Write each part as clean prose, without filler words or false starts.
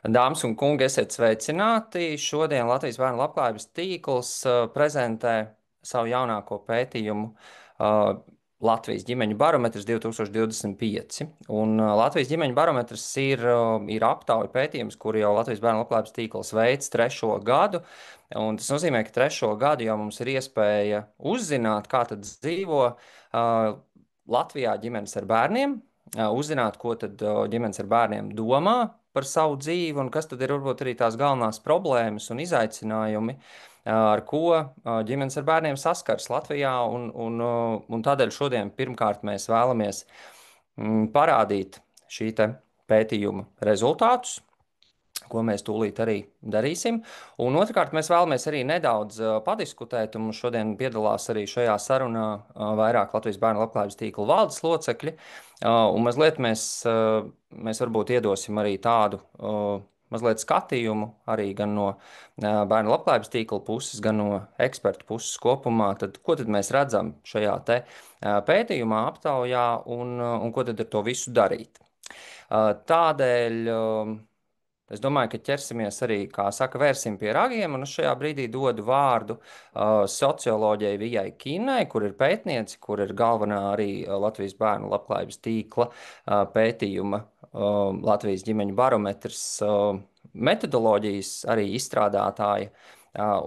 Dāmas un kungi, esiet sveicināti! Šodien Latvijas Bērnu labklājības tīkls prezentē savu jaunāko pētījumu Latvijas ģimeņu barometrs 2025. Latvijas ģimeņu barometrs ir aptauja pētījums, kuru jau Latvijas Bērnu labklājības tīkls veids trešo gadu. Tas nozīmē, ka trešo gadu jau mums ir iespēja uzzināt, kā tad dzīvo Latvijā ģimenes ar bērniem, uzzināt, ko tad ģimenes ar bērniem domā par savu dzīvi un kas tad ir varbūt arī tās galvenās problēmas un izaicinājumi, ar ko ģimenes ar bērniem saskars Latvijā. Un tādēļ šodien pirmkārt mēs vēlamies parādīt šī te pētījuma rezultātus, ko mēs tūlīt arī darīsim. Un otrkārt, mēs vēlamies arī nedaudz padiskutēt, un mums šodien piedalās arī šajā sarunā vairāk Latvijas Bērnu labklājības tīkla valdes locekļi. Un mazliet mēs varbūt iedosim arī tādu mazliet skatījumu arī gan no Bērnu labklājības tīkla puses, gan no ekspertu puses kopumā. Tad, ko tad mēs redzam šajā te pētījumā, aptaujā, un ko tad ar to visu darīt? Tādēļ es domāju, ka ķersimies arī, kā saka, vērsim pie ragiem, un es šajā brīdī dodu vārdu socioloģijai Vijai Kinai, kur ir pētniece, kur ir galvenā arī Latvijas Bērnu labklājības tīkla pētījuma Latvijas ģimeņu barometrs metodoloģijas arī izstrādātāja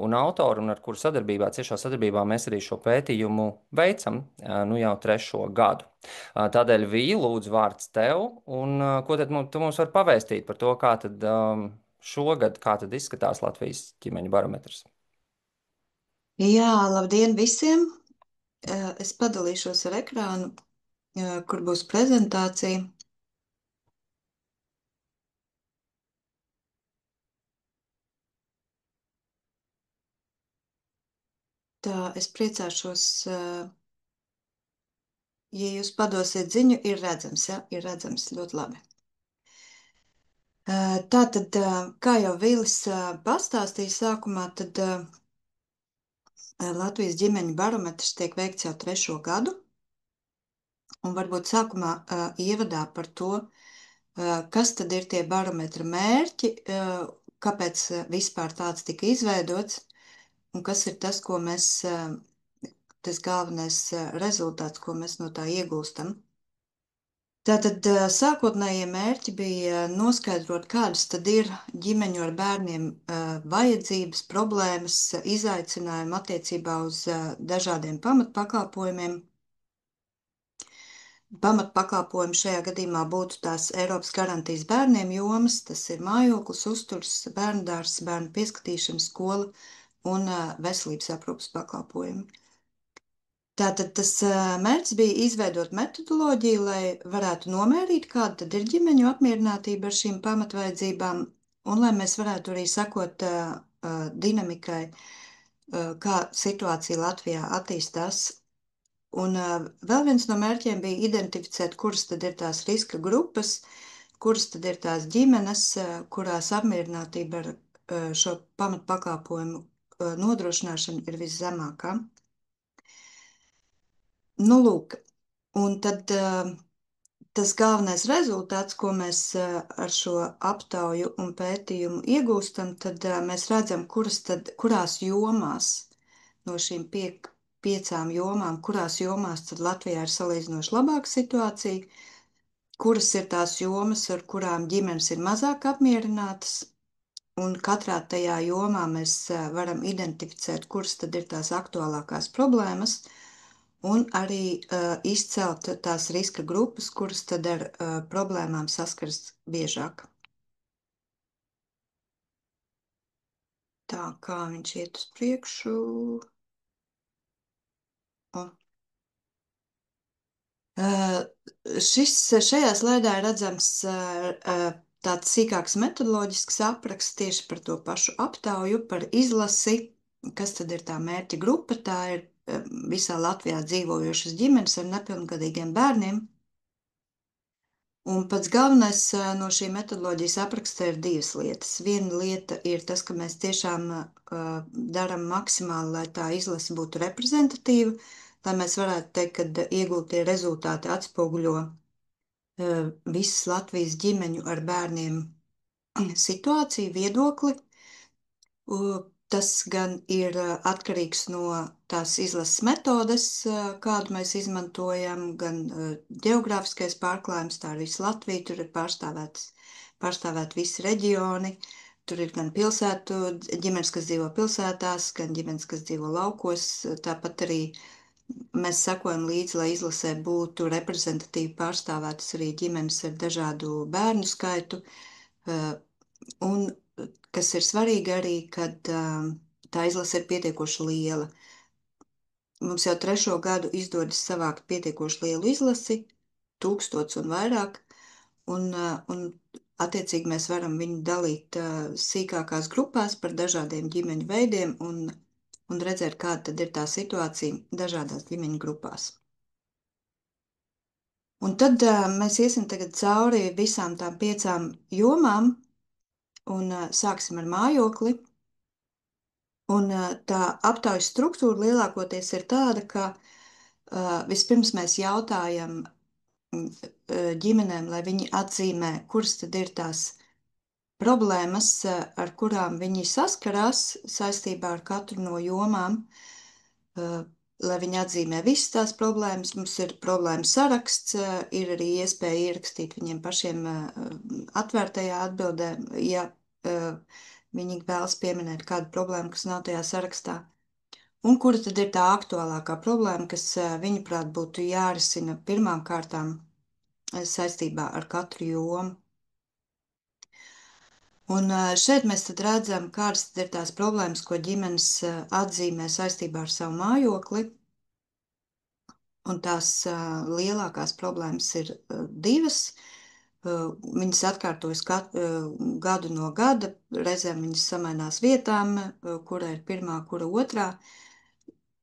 un autoru, un ar kuru sadarbībā, ciešā sadarbībā mēs arī šo pētījumu veicam nu jau trešo gadu. Tādēļ, Vija, lūdzu, vārds tev, un ko tad tu mums var pavēstīt par to, kā tad šogad, kā tad izskatās Latvijas ģimeņu barometrs? Jā, labdien visiem! Es padalīšos ar ekrānu, kur būs prezentācija. Tā es priecāšos, ja jūs padosiet ziņu, ir redzams, ja? Ir redzams ļoti labi. Tātad, kā jau Vīlis pastāstīja sākumā, tad Latvijas ģimeņu barometrs tiek veikts jau trešo gadu. Un varbūt sākumā ievadā par to, kas tad ir tie barometra mērķi, kāpēc vispār tāds tika izveidots, un kas ir tas, ko mēs, tas galvenais rezultāts, ko mēs no tā iegūstam. Tātad sākotnējie mērķi bija noskaidrot, kādas tad ir ģimeņu ar bērniem vajadzības, problēmas, izaicinājumi attiecībā uz dažādiem pamatpakalpojumiem. Pamatpakalpojumi šajā gadījumā būtu tās Eiropas garantijas bērniem jomas, tas ir mājoklis, uzturs, bērndārs, bērnu pieskatīšana, skola un veselības aprūpas pakalpojumi. Tātad tas mērķis bija izveidot metodoloģiju, lai varētu nomērīt, kāda tad ir ģimeņu apmierinātība ar šīm pamatvajadzībām, un lai mēs varētu arī sekot dinamikai, kā situācija Latvijā attīstās. Un vēl viens no mērķiem bija identificēt, kuras tad ir tās riska grupas, kuras tad ir tās ģimenes, kurās apmierinātība ar šo pamatpakalpojumu nodrošināšanu ir viszemākā. Nu, lūk, un tad tas galvenais rezultāts, ko mēs ar šo aptauju un pētījumu iegūstam, tad mēs redzam, kurās jomās no šīm piecām jomām, kurās jomās tad Latvijā ir salīdzinoši labāka situācija, kuras ir tās jomas, ar kurām ģimenes ir mazāk apmierinātas, un katrā tajā jomā mēs varam identificēt, kuras tad ir tās aktuālākās problēmas, un arī izcelt tās riska grupas, kuras tad ar problēmām saskaras biežāk. Tā kā viņš iet uz priekšu. Šajā slaidā ir redzams tāds sīkāks metodoloģisks apraksts tieši par to pašu aptauju, par izlasi, kas tad ir tā mērķa grupa. Tā ir visā Latvijā dzīvojošas ģimenes ar nepilngadīgiem bērniem. Un pats galvenais no šī metodoloģijas apraksta ir divas lietas. Viena lieta ir tas, ka mēs tiešām darām maksimāli, lai tā izlase būtu reprezentatīva, lai mēs varētu teikt, ka iegūtie rezultāti atspoguļo visas Latvijas ģimeņu ar bērniem situāciju, viedokli. Tas gan ir atkarīgs no tās izlases metodes, kādu mēs izmantojam, gan ģeogrāfiskais pārklājums, tā ir visa Latvija, tur ir pārstāvēt visi reģioni, tur ir gan pilsētu ģimenes, kas dzīvo pilsētās, gan ģimenes, kas dzīvo laukos, tāpat arī mēs sekojam līdzi, lai izlasē būtu reprezentatīvi pārstāvētas arī ģimenes ar dažādu bērnu skaitu, un kas ir svarīgi arī, kad tā izlase ir pietiekoši liela. Mums jau 3. gadu izdodas savākt pietiekoši lielu izlasi, 1000 un vairāk, un attiecīgi mēs varam viņu dalīt sīkākās grupās par dažādiem ģimeņu veidiem un redzēt, kāda tad ir tā situācija dažādās ģimeņu grupās. Un tad mēs iesim tagad cauri visām tām 5 jomām, un sāksim ar mājokli. Un tā aptaujas struktūra lielākoties ir tāda, ka vispirms mēs jautājam ģimenēm, lai viņi atzīmē, kuras tad ir tās problēmas, ar kurām viņi saskarās saistībā ar katru no jomām, lai viņi atzīmē visas tās problēmas. Mums ir problēma saraksts, ir arī iespēja ierakstīt viņiem pašiem atvērtajā atbildē, ja viņi vēlas pieminēt kādu problēmu, kas nav tajā sarakstā. Un kura tad ir tā aktuālākā problēma, kas viņuprāt būtu jārisina pirmām kārtām saistībā ar katru jomu. Un šeit mēs tad redzam, kādas tad ir tās problēmas, ko ģimenes atzīmē saistībā ar savu mājokli. Un tās lielākās problēmas ir 2. Viņas atkārtojas gadu no gada, reizēm viņas samainās vietām, kura ir pirmā, kura otrā.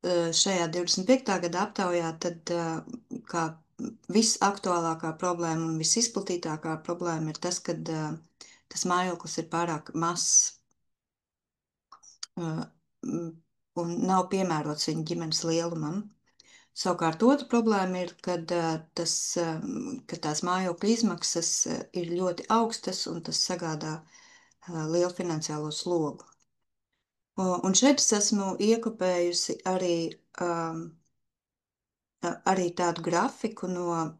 Šajā 25. gada aptaujā tad kā visaktuālākā problēma un visizplatītākā problēma ir tas, kad tas mājoklis ir pārāk mazs un nav piemērots viņa ģimenes lielumam. Savukārt otra problēma ir, kad tās mājokļa izmaksas ir ļoti augstas un tas sagādā lielu finansiālo slogu. Un šeit es esmu iekopējusi arī tādu grafiku no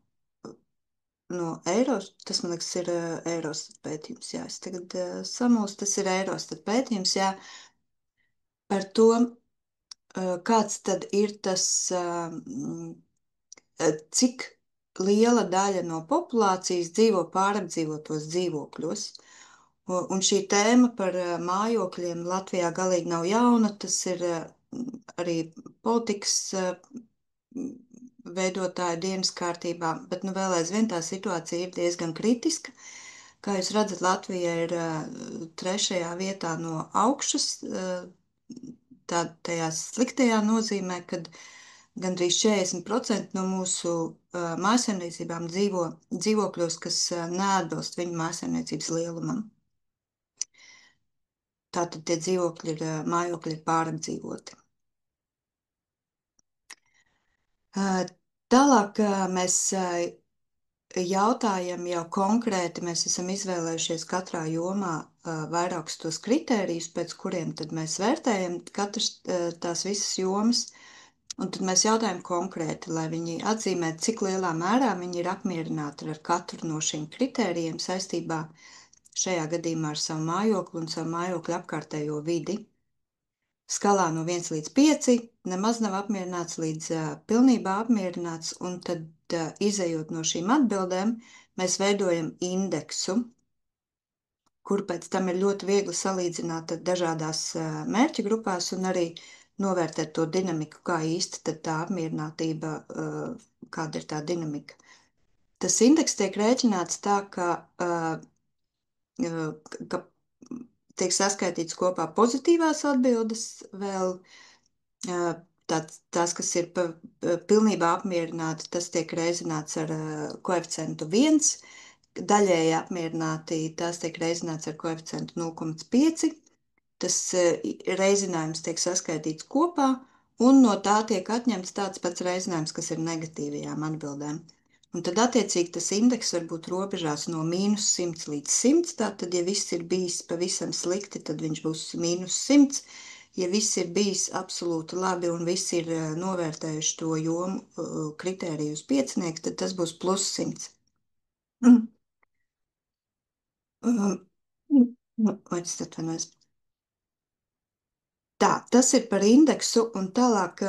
Eurostat, tas man liekas ir Eurostat pētījums, jā, es tagad samulstu, tas ir Eurostat pētījums, jā, par to, kāds tad ir tas, cik liela daļa no populācijas dzīvo pārapdzīvotos dzīvokļos. Un šī tēma par mājokļiem Latvijā galīgi nav jauna, tas ir arī politikas veidotāju dienas kārtībā, bet nu vēl aizvien tā situācija ir diezgan kritiska. Kā jūs redzat, Latvija ir 3. vietā no augšas, tajā sliktajā nozīmē, kad gandrīz 40% no mūsu mājsaimniecībām dzīvo dzīvokļos, kas neatbilst viņu mājsaimniecības lielumam. Tātad tie dzīvokļi mājokļi ir pārapdzīvoti. Tālāk mēs jautājam jau konkrēti, mēs esam izvēlējušies katrā jomā vairākus tos kritērijus, pēc kuriem tad mēs vērtējam katras tās visas jomas, un tad mēs jautājam konkrēti, lai viņi atzīmē, cik lielā mērā viņi ir apmierināti ar katru no šiem kritērijiem saistībā šajā gadījumā ar savu mājokli un savu mājokļu apkārtējo vidi. Skalā no 1 līdz 5 nemaz nav apmierināts līdz pilnībā apmierināts, un tad izejot no šīm atbildēm, mēs veidojam indeksu, kur pēc tam ir ļoti viegli salīdzināt dažādās mērķa grupās un arī novērtēt to dinamiku, kā īsti tad tā apmierinātība, kāda ir tā dinamika. Tas indeks tiek rēķināts tā, ka tiek saskaitīts kopā pozitīvās atbildes, vēl tās, kas ir pilnībā apmierināti, tas tiek reizināts ar koeficientu 1, daļēji apmierināti, tās tiek reizināts ar koeficientu 0,5, tas reizinājums tiek saskaitīts kopā, un no tā tiek atņemts tāds pats reizinājums, kas ir negatīvajām atbildēm. Un tad, attiecīgi, tas indeks var būt robežās no -100 līdz 100. Tātad, ja viss ir bijis pavisam slikti, tad viņš būs -100. Ja viss ir bijis absolūti labi un visi ir novērtējuši to jomu kritēriju uz 5, tad tas būs +100. Oķis atvainojas. Tā, tas ir par indeksu, un tālāk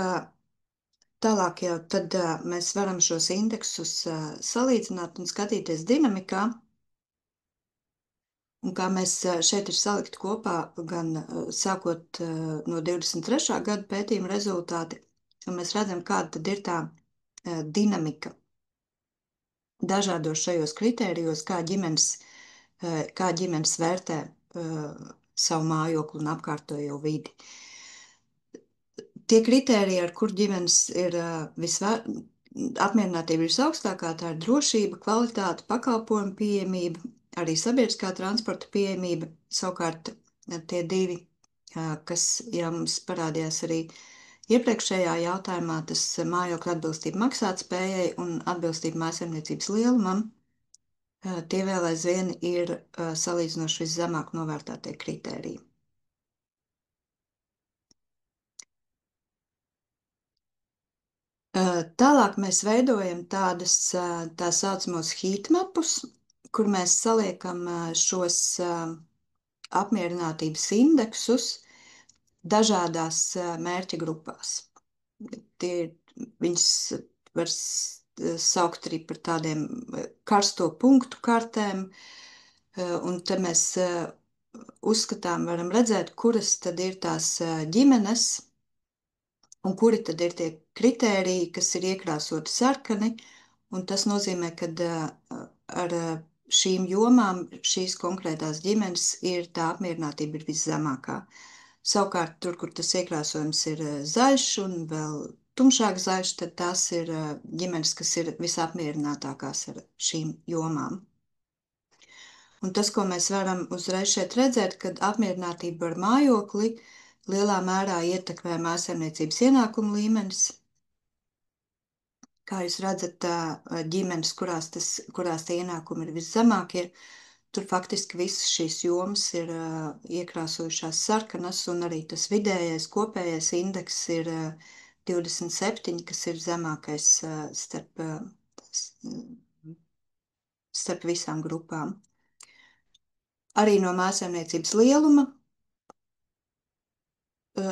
jau tad mēs varam šos indeksus salīdzināt un skatīties dinamikā. Un kā mēs šeit ir salikt kopā gan sākot no 23. gada pētījuma rezultāti, un mēs redzam, kāda tad ir tā dinamika dažādos šajos kritērijos, kā ģimenes vērtē savu mājokli un apkārtējo vidi. Tie kritēriji, ar kur ģimenes ir apmierinātība ir visaugstākā, tā ir drošība, kvalitāte, pakalpojumu pieejamība, arī sabiedriskā transporta pieejamība. Savukārt tie divi, kas jau mums parādījās arī iepriekšējā jautājumā, tas mājokļa atbilstība maksātspējai un atbilstība mājsaimniecības lielumam, tie vēl aizvien ir salīdzinoši viszemāk novērtētie kritēriji. Tālāk mēs veidojam tādas tā saucamos heatmapus, kur mēs saliekam šos apmierinātības indeksus dažādās mērķa grupās. Viņus var saukt arī par tādiem karsto punktu kartēm, un te mēs uzskatām, varam redzēt, kuras tad ir tās ģimenes, un kuri tad ir tie kritēriji, kas ir iekrāsoti sarkani, un tas nozīmē, ka ar šīm jomām šīs konkrētās ģimenes ir tā apmierinātība ir viszemākā. Savukārt, tur, kur tas iekrāsojums ir zaļš un vēl tumšāk zaļš, tad tās ir ģimenes, kas ir visapmierinātākās ar šīm jomām. Un tas, ko mēs varam uzreiz šeit redzēt, kad apmierinātība ar mājokli lielā mērā ietekmē mājsaimniecības ienākumu līmenis. Kā jūs redzat, ģimenes, kurās tie ienākumi ir viszemākie, tur faktiski visas šīs jomas ir iekrāsojušās sarkanas, un arī tas vidējais kopējais indeks ir 27, kas ir zemākais starp visām grupām. Arī no mājsaimniecības lieluma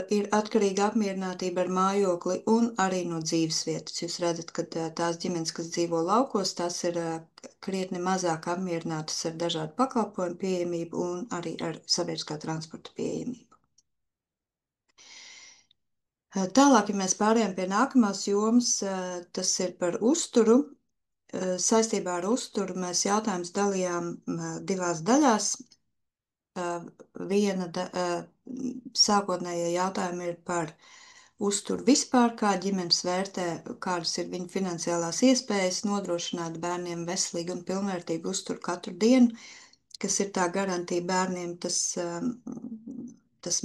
ir atkarīga apmierinātība ar mājokli un arī no dzīvesvietas. Jūs redzat, ka tās ģimenes, kas dzīvo laukos, tās ir krietni mazāk apmierinātas ar dažādu pakalpojumu pieejamību un arī ar sabiedriskā transporta pieejamību. Tālāk, ja mēs pārējām pie nākamās jomas, tas ir par uzturu. Saistībā ar uzturu mēs jautājumus dalījām divās daļās. Viena sākotnējie jautājumi ir par uzturu vispār, kā ģimenes vērtē, kādas ir viņu finansiālās iespējas nodrošināt bērniem veselīgu un pilnvērtīgu uzturu katru dienu, kas ir tā garantija bērniem tas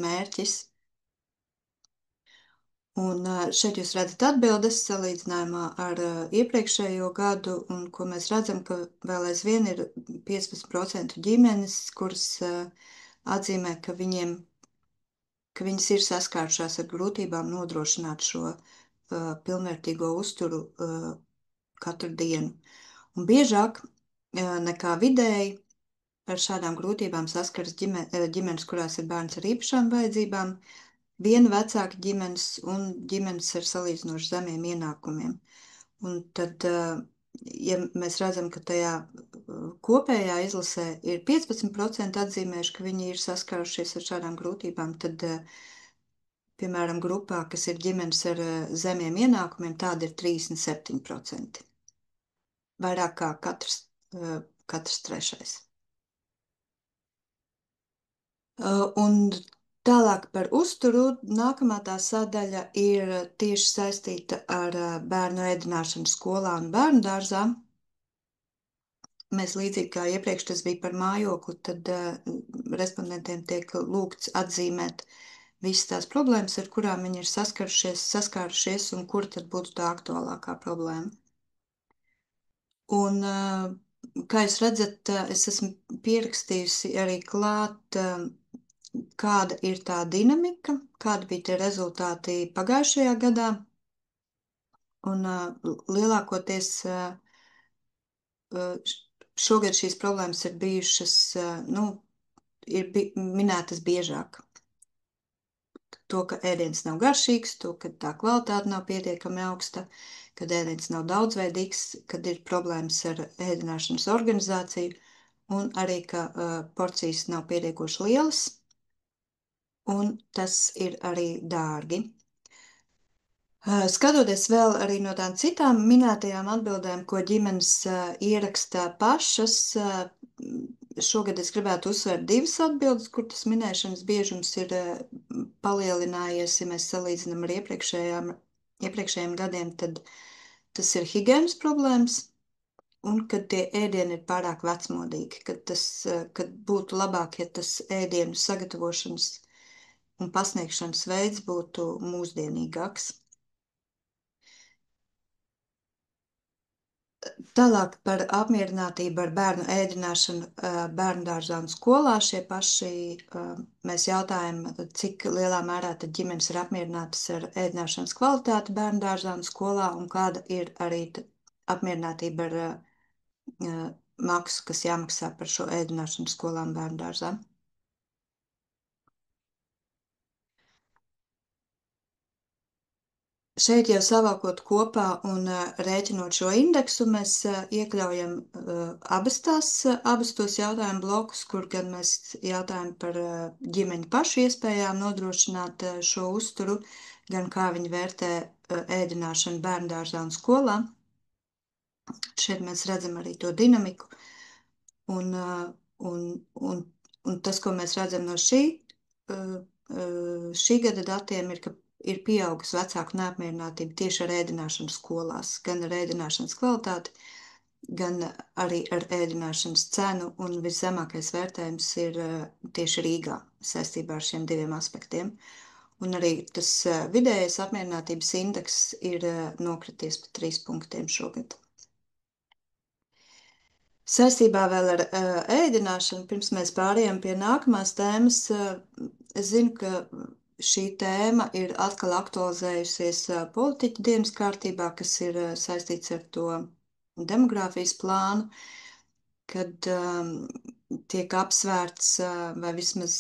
mērķis. Un šeit jūs redzat atbildes salīdzinājumā ar iepriekšējo gadu, un ko mēs redzam, ka vēl aizvien ir 15% ģimenes, kuras atzīmē, ka viņas ir saskārušās ar grūtībām nodrošināt šo pilnvērtīgo uzturu katru dienu. Un biežāk nekā vidēji ar šādām grūtībām saskaras ģimenes, kurās ir bērns ar īpašām vajadzībām, viena vecāka ģimenes un ģimenes ar salīdzinoši zemiem ienākumiem. Un tad, ja mēs redzam, ka tajā kopējā izlasē ir 15% atzīmējuši, ka viņi ir saskārušies ar šādām grūtībām, tad, piemēram, grupā, kas ir ģimenes ar zemiem ienākumiem, tāda ir 37%. Vairāk kā katrs trešais. Un tālāk par uzturu nākamā tā sadaļa ir tieši saistīta ar bērnu ēdināšanu skolā un bērnu dārzā. Mēs līdzīgi kā iepriekš tas bija par mājokli, tad respondentiem tiek lūgts atzīmēt visas tās problēmas, ar kurām viņi ir saskārušies un kur tad būtu tā aktuālākā problēma. Un, kā jūs redzat, es esmu pierakstījusi arī klāt, kāda ir tā dinamika, kāda bija tie rezultāti pagājušajā gadā. Un lielākoties šogad šīs problēmas ir bijušas, nu, ir minētas biežāk. To, ka ēdiens nav garšīgs, to, ka tā kvalitāte nav pietiekami augsta, kad ēdiens nav daudzveidīgs, kad ir problēmas ar ēdināšanas organizāciju, un arī, ka porcijas nav pietiekoši lielas, un tas ir arī dārgi. Skatoties vēl arī no tām citām minētajām atbildēm, ko ģimenes ierakstā pašas, šogad es gribētu uzsvērt divas atbildes, kur tas minēšanas biežums ir palielinājies, ja mēs salīdzinām ar iepriekšējiem gadiem, tad tas ir higienas problēmas, un kad tie ēdieni ir pārāk vecmodīgi, kad būtu labāk, ja tas ēdienu sagatavošanas un pasniegšanas veids būtu mūsdienīgāks. Tālāk par apmierinātību ar bērnu ēdināšanu bērnu dārzā un skolā. Šie paši mēs jautājam, cik lielā mērā tad ģimenes ir apmierinātas ar ēdināšanas kvalitāti bērnu dārzā un skolā, un kāda ir arī apmierinātība ar maksu, kas jāmaksā par šo ēdināšanu skolām bērnu dārzā. Šeit jau savākot kopā un rēķinot šo indeksu, mēs iekļaujam abas tos jautājumu blokus, kur gan mēs jautājam par ģimeņu pašu iespējām nodrošināt šo uzturu, gan kā viņi vērtē ēdināšanu bērndārzā un skolā. Šeit mēs redzam arī to dinamiku. Un, un tas, ko mēs redzam no šī gada datiem, ir, ka ir pieaugusi vecāku neapmierinātība tieši ar ēdināšanu skolās, gan ar ēdināšanas kvalitāti, gan arī ar ēdināšanas cenu, un viszemākais vērtējums ir tieši Rīgā saistībā ar šiem diviem aspektiem. Un arī tas vidējais apmierinātības indeks ir nokrities pa 3 punktiem šogad. Saistībā vēl ar ēdināšanu, pirms mēs pārējām pie nākamās tēmas, es zinu, ka šī tēma ir atkal aktualizējusies politiķu dienas kārtībā, kas ir saistīts ar to demogrāfijas plānu, kad tiek apsvērts vai vismaz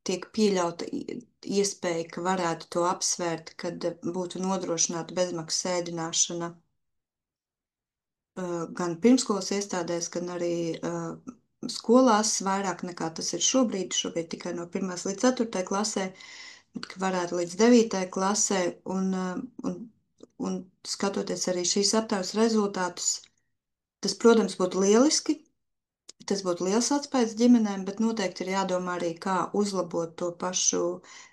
tiek pieļauta iespēja, ka varētu to apsvērt, kad būtu nodrošināta bezmaksas ēdināšana gan pirmskolas iestādēs, gan arī skolās vairāk nekā tas ir šobrīd tikai no 1. līdz 4. klasē, bet ka varētu līdz 9. klasē, un skatoties arī šīs aptaujas rezultātus, tas, protams, būtu lieliski, tas būtu liels atspējas ģimenēm, bet noteikti ir jādomā arī, kā uzlabot to pašu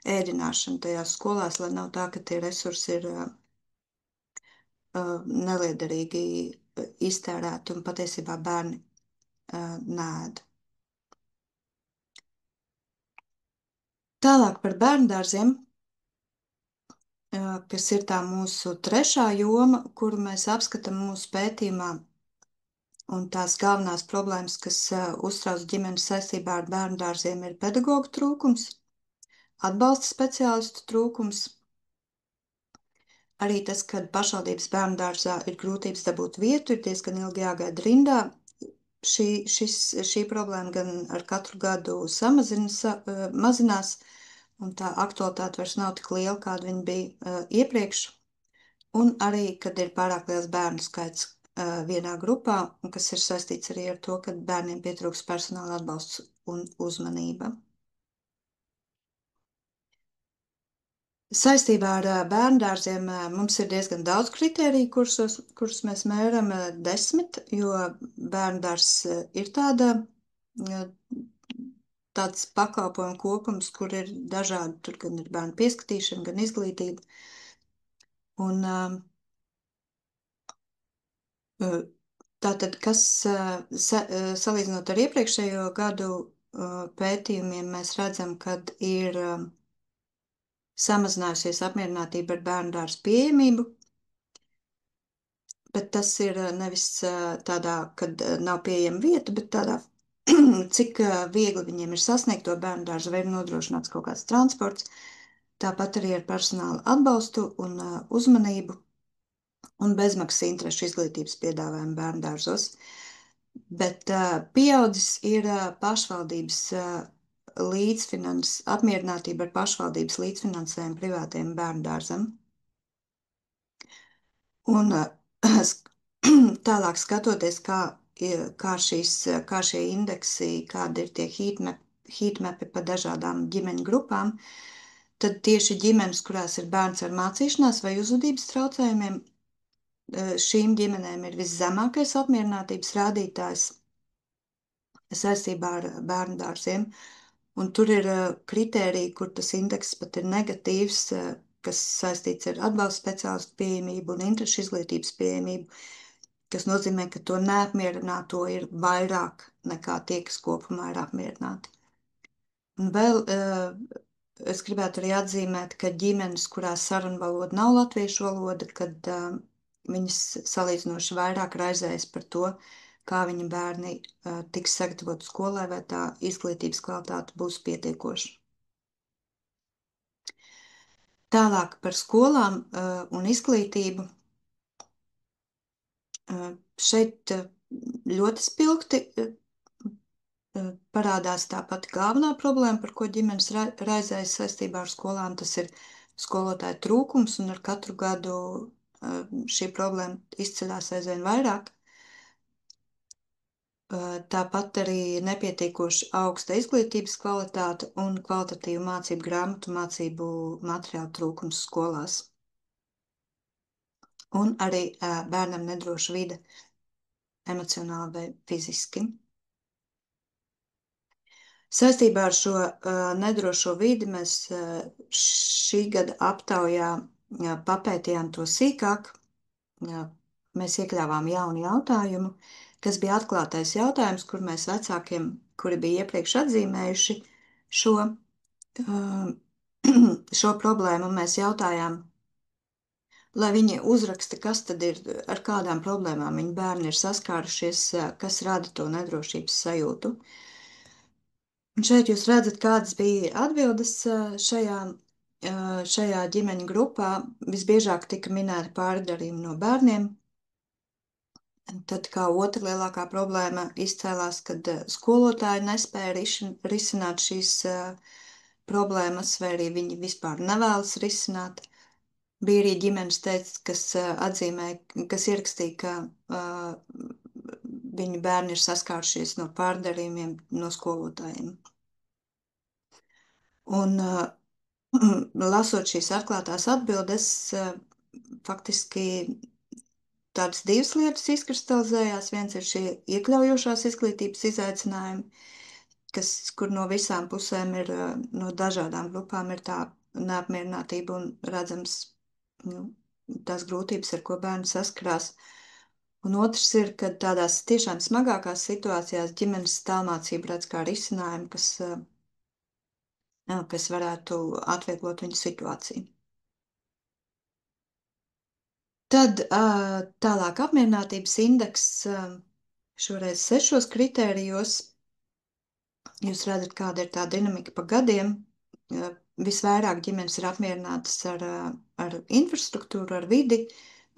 ēdināšanu tajās skolās, lai nav tā, ka tie resursi ir neliederīgi iztērēti un patiesībā bērni nēd. Tālāk par bērndārziem, kas ir tā mūsu trešā joma, kuru mēs apskatām mūsu pētījumā, un tās galvenās problēmas, kas uztrauc ģimenes saistībā ar bērndārziem, ir pedagoģu trūkums, atbalsta speciālistu trūkums, arī tas, ka pašvaldības bērndārzā ir grūtības dabūt vietu, ir diezgan ilgi jāgaida rindā. Šī problēma gan ar katru gadu mazinās, un tā aktualitāte vairs nav tik liela, kāda viņa bija iepriekš. Un arī, kad ir pārāk liels bērnu skaits vienā grupā, un kas ir saistīts arī ar to, ka bērniem pietrūks personāla atbalsts un uzmanība. Saistībā ar bērndārziem mums ir diezgan daudz kritēriju, kurus mēs mēram 10, jo bērndārs ir tāds pakalpojumu kopums, kur ir dažādi, tur gan ir bērnu pieskatīšana, gan izglītība. Un tātad, kas salīdzinot ar iepriekšējo gadu pētījumiem, mēs redzam, kad ir samazinājusies apmierinātība ar bērndārzu pieejamību. bet tas ir nevis tādā, kad nav pieejama vieta, bet tādā, cik viegli viņiem ir sasniegt to bērnu dārzu, vai ir nodrošināts kaut kāds transports, tāpat arī ar personāla atbalstu un uzmanību un bezmaksas interešu izglītības piedāvājumu bērnu dārzos. Bet pieaudzis ir pašvaldības apmierinātība ar pašvaldības līdzfinansējumu privātiem bērnu dārzam. Un tālāk skatoties, kā šie indeksi, kādi ir tie heatmapi pa dažādām ģimeņu grupām, tad tieši ģimenes, kurās ir bērns ar mācīšanās vai uzvedības traucējumiem, šīm ģimenēm ir viszemākais apmierinātības rādītājs saistībā ar bērnu dārziem. Un tur ir kritēriji, kur tas indeks pat ir negatīvs, kas saistīts ar atbalsta speciālistu pieejamību un interešu izglītības pieejamību, kas nozīmē, ka to neapmierināto ir vairāk nekā tie, kas kopumā ir apmierināti. Un vēl es gribētu arī atzīmēt, ka ģimenes, kurās sarunvaloda nav latviešu valoda, kad viņas salīdzinoši vairāk raizējas par to, kā viņa bērni tiks sagatavot skolai, vai tā izglītības kvalitāte būs pietiekoša. Tālāk par skolām un izglītību. Šeit ļoti spilgti parādās tā pati galvenā problēma, par ko ģimenes raizējas saistībā ar skolām. Tas ir skolotāju trūkums, un ar katru gadu šī problēma izceļās aizvien vairāk. Tāpat arī nepietiekoši augsta izglītības kvalitāte un kvalitatīvu mācību grāmatu, mācību materiālu trūkums skolās. Un arī bērnam nedroša vide emocionāli vai fiziski. Saistībā ar šo nedrošo vidi mēs šī gada aptaujā papētījām to sīkāk. Mēs iekļāvām jaunu jautājumu, kas bija atklātais jautājums, kur mēs vecākiem, kuri bija iepriekš atzīmējuši šo problēmu, mēs jautājām, lai viņi uzraksta, kas tad ir, ar kādām problēmām viņu bērni ir saskārušies, kas rada to nedrošības sajūtu. Un šeit jūs redzat, kādas bija atbildes šajā ģimeņu grupā. Visbiežāk tika minēta pārdarījumi no bērniem. Tad kā otra lielākā problēma izcēlās, kad skolotāji nespēja risināt šīs problēmas, vai arī viņi vispār nevēlas risināt. Bija arī ģimenes kas atzīmēja, kas ierakstīja, ka viņu bērni ir saskārušies no pārdarījumiem no skolotājiem. Un lasot šīs atklātās atbildes, faktiski tādas divas lietas izkristalizējās. Viens ir šie iekļaujošās izglītības izaicinājumi, kur no visām pusēm ir, no dažādām grupām ir tā neapmierinātība un redzams tās grūtības, ar ko bērni saskarās. Un otrs ir, ka tādās tiešām smagākās situācijās ģimenes tālmācība redz kā risinājumu, kas varētu atvieglot viņu situāciju. Tad tālāk apmierinātības indeks šoreiz 6 kritērijos. Jūs redzat, kāda ir tā dinamika pa gadiem. Visvairāk ģimenes ir apmierinātas ar infrastruktūru, ar vidi,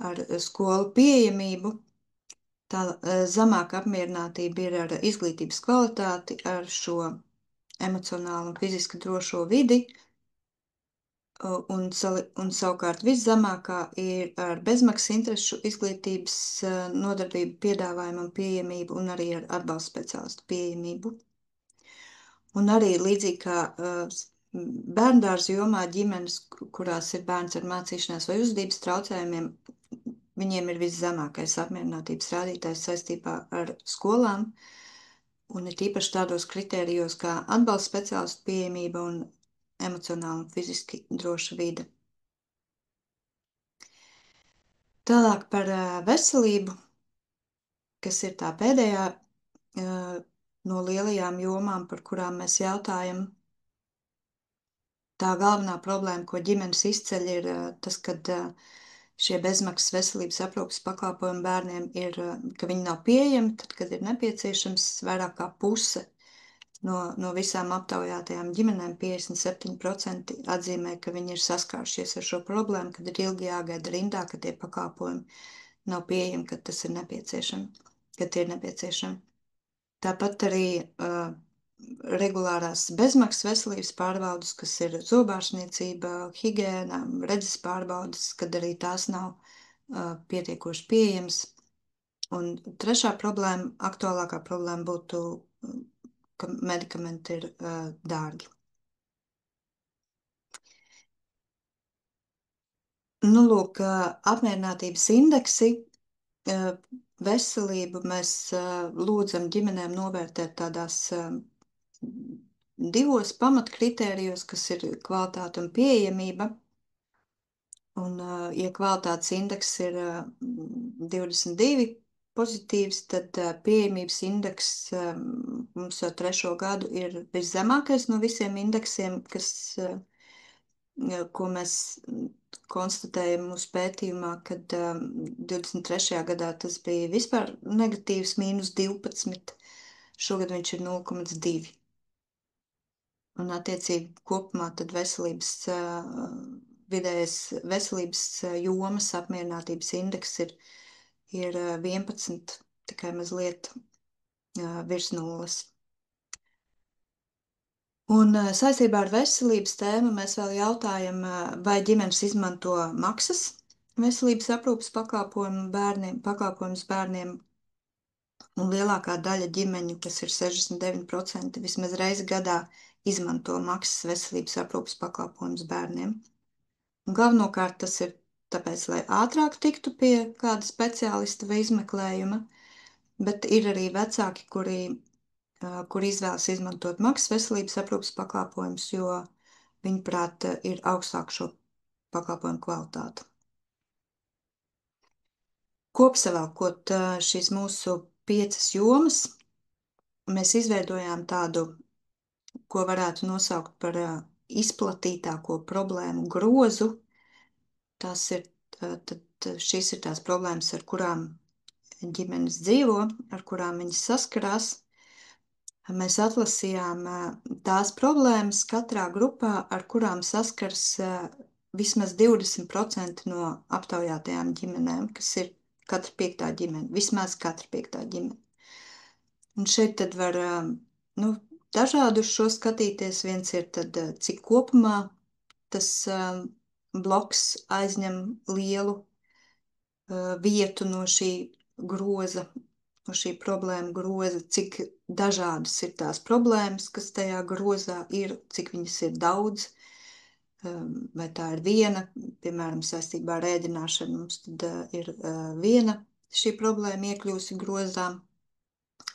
ar skolu pieejamību. Tā zemāka apmierinātība ir ar izglītības kvalitāti, ar šo emocionālu un fiziski drošo vidi. Un savukārt viszemākā ir ar bezmaksas interešu izglītības nodarbību piedāvājumu un pieejamību, un arī ar atbalsta speciālistu pieejamību. Un arī līdzīgi kā bērndārzu jomā ģimenes, kurās ir bērns ar mācīšanās vai uzvedības traucējumiem, viņiem ir viszemākais apmierinātības rādītājs saistībā ar skolām, un ir tīpaši tādos kritērijos kā atbalsta speciālistu pieejamība un emocionāli un fiziski droša vide. Tālāk par veselību, kas ir tā pēdējā no lielajām jomām, par kurām mēs jautājam. Tā galvenā problēma, ko ģimenes izceļ, ir tas, kad šie bezmaksas veselības aprūpas pakalpojumi bērniem ir, ka viņi nav pieejami, tad, kad ir nepieciešams, vairāk kā puse no visām aptaujātajām ģimenēm, 57% atzīmē, ka viņi ir saskārušies ar šo problēmu, kad ir ilgi jāgaida rindā, ka tie pakalpojumi nav pieejami, kad tas ir nepieciešami, kad tie ir nepieciešami. Tāpat arī regulārās bezmaksas veselības pārbaudas, kas ir zobārstniecība, higiēna, redzes pārbaudas, kad arī tās nav pietiekoši pieejamas. Un trešā problēma, aktuālākā problēma būtu, ka medikamenti ir dārgi. Nu, lūk, apmierinātības indeksi veselību mēs lūdzam ģimenēm novērtēt tādās divos pamatkritērijos, kas ir kvalitāte un pieejamība. Un, ja kvalitātes indeks ir 22 pozitīvs, tad pieejamības indeks mums jau 3. gadu ir viszemākais no visiem indeksiem, ko mēs konstatējam mūsu pētījumā, kad 23. gadā tas bija vispār negatīvs, -12, šogad viņš ir 0,2. Un, attiecīgi, kopumā tad vidējais veselības jomas apmierinātības indeks ir 11, tikai mazliet virs 0. Un saistībā ar veselības tēmu mēs vēl jautājam, vai ģimenes izmanto maksas veselības aprūpas pakalpojumus bērniem. Un lielākā daļa ģimeņu, kas ir 69%, vismaz reizi gadā izmanto maksas veselības aprūpas pakalpojumus bērniem. Un galvenokārt tas ir tāpēc, lai ātrāk tiktu pie kāda speciālista vai izmeklējuma, bet ir arī vecāki, kuri izvēlas izmantot maksas veselības aprūpas pakalpojumus, jo viņuprāt ir augstāk šo pakalpojumu kvalitāte. Kopsavilkot šīs mūsu 5 jomas, mēs izveidojām tādu, ko varētu nosaukt par izplatītāko problēmu grozu. Šīs ir tās problēmas, ar kurām ģimenes dzīvo, ar kurām viņas saskarās. Mēs atlasījām tās problēmas katrā grupā, ar kurām saskars vismaz 20% no aptaujātajām ģimenēm, kas ir katra 5. ģimene, vismaz katra 5. ģimene. Un šeit tad var dažādu šo skatīties. Viens ir tad, cik kopumā tas bloks aizņem lielu vietu no šī groza, no šī problēma groza, cik dažādas ir tās problēmas, kas tajā grozā ir, cik viņas ir daudz, vai tā ir viena, piemēram, saistībā ar ēdināšanu mums tad ir viena šī problēma iekļūsi grozā.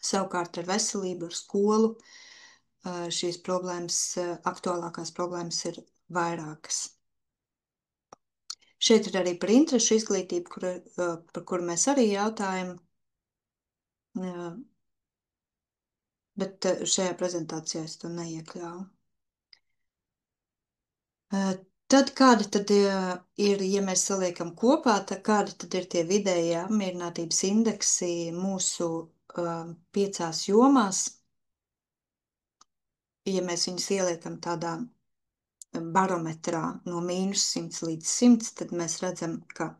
Savukārt ar veselību, ar skolu šīs problēmas, aktuālākās problēmas ir vairākas. Šeit ir arī par interešu izglītību, par kuru mēs arī jautājam, bet šajā prezentācijā es to neiekļauju. Tad kādi tad ir, ja mēs saliekam kopā, tad kādi tad ir tie vidējie apmierinātības indeksi mūsu 5 jomās? Ja mēs viņus ieliekam tādā barometrā no -100 līdz 100, tad mēs redzam, ka